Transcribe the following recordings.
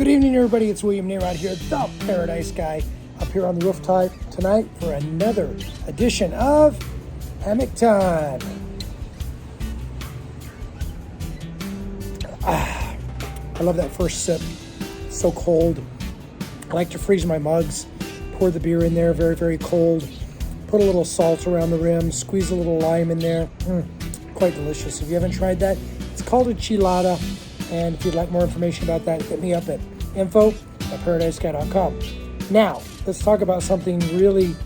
Good evening, everybody. It's William Narod here, the Paradise Guy, up here on the rooftop tonight for another edition of Hammock Time. I love that first sip. It's so cold. I like to freeze my mugs, pour the beer in there, very, very cold. Put a little salt around the rim, squeeze a little lime in there. Quite delicious. If you haven't tried that, it's called a chilada. And if you'd like more information about that, hit me up at info@paradisesky.com. Now, let's talk about something really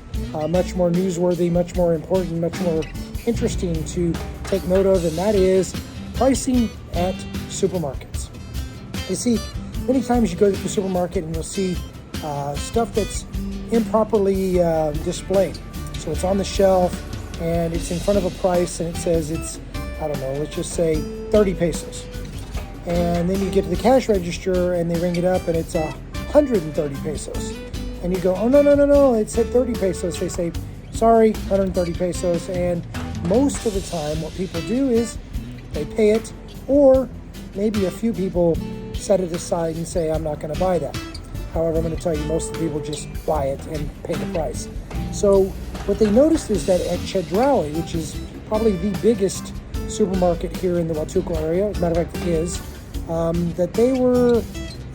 much more newsworthy, much more important, much more interesting to take note of, and that is pricing at supermarkets. You see, many times you go to the supermarket and you'll see stuff that's improperly displayed. So it's on the shelf and it's in front of a price and it says it's, I don't know, let's just say 30 pesos. And then you get to the cash register and they ring it up and it's 130 pesos. And you go, oh, no, it said 30 pesos. They say, sorry, 130 pesos. And most of the time what people do is they pay it, or maybe a few people set it aside and say, I'm not going to buy that. However, I'm going to tell you, most of the people just buy it and pay the price. So what they noticed is that at Chedraui, which is probably the biggest supermarket here in the Huatulco area, as a matter of fact it is, that they were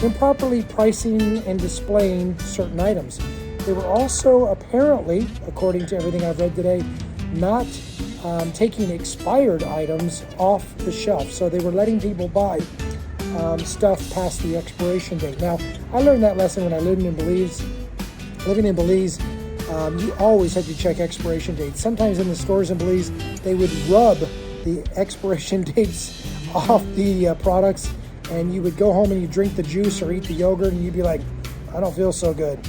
improperly pricing and displaying certain items. They were also apparently, according to everything I've read today, not taking expired items off the shelf. So they were letting people buy stuff past the expiration date. Now, I learned that lesson when I lived in Belize. Living in Belize, you always had to check expiration dates. Sometimes in the stores in Belize, they would rub the expiration dates off the products, and you would go home and you drink the juice or eat the yogurt and you'd be like, I don't feel so good.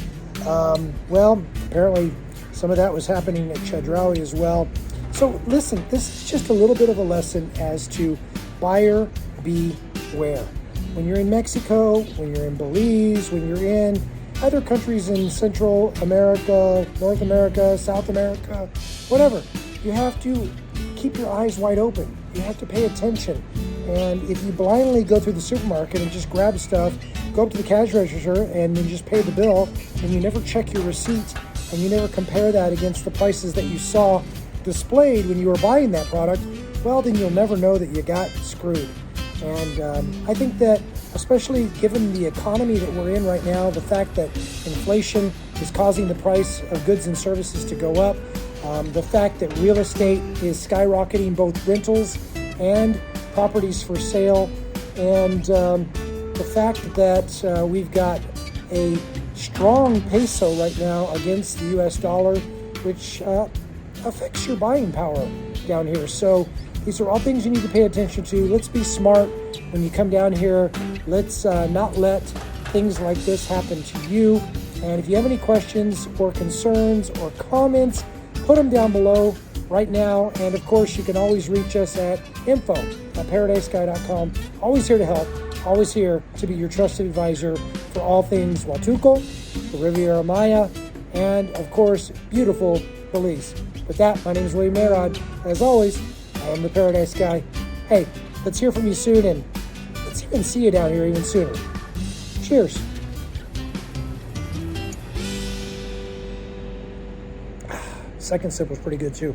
Well, apparently some of that was happening at Chedraui as well. So listen, this is just a little bit of a lesson as to buyer beware. When you're in Mexico, when you're in Belize, when you're in other countries in Central America, North America, South America, whatever, you have to keep your eyes wide open. You have to pay attention. And if you blindly go through the supermarket and just grab stuff, go up to the cash register and then just pay the bill, and you never check your receipt and you never compare that against the prices that you saw displayed when you were buying that product, well, then you'll never know that you got screwed. And I think that, especially given the economy that we're in right now, the fact that inflation is causing the price of goods and services to go up, the fact that real estate is skyrocketing, both rentals and properties for sale, and the fact that we've got a strong peso right now against the US dollar, which affects your buying power down here. So these are all things you need to pay attention to. Let's be smart when you come down here. Let's not let things like this happen to you. And if you have any questions or concerns or comments, put them down below right now. And of course, you can always reach us at info@paradisesky.com. Always here to help. Always here to be your trusted advisor for all things Huatulco, the Riviera Maya, and of course, beautiful Belize. With that, my name is William Narod. As always, I am the Paradise Guy. Hey, let's hear from you soon, and let's even see you down here even sooner. Cheers. Second sip was pretty good too.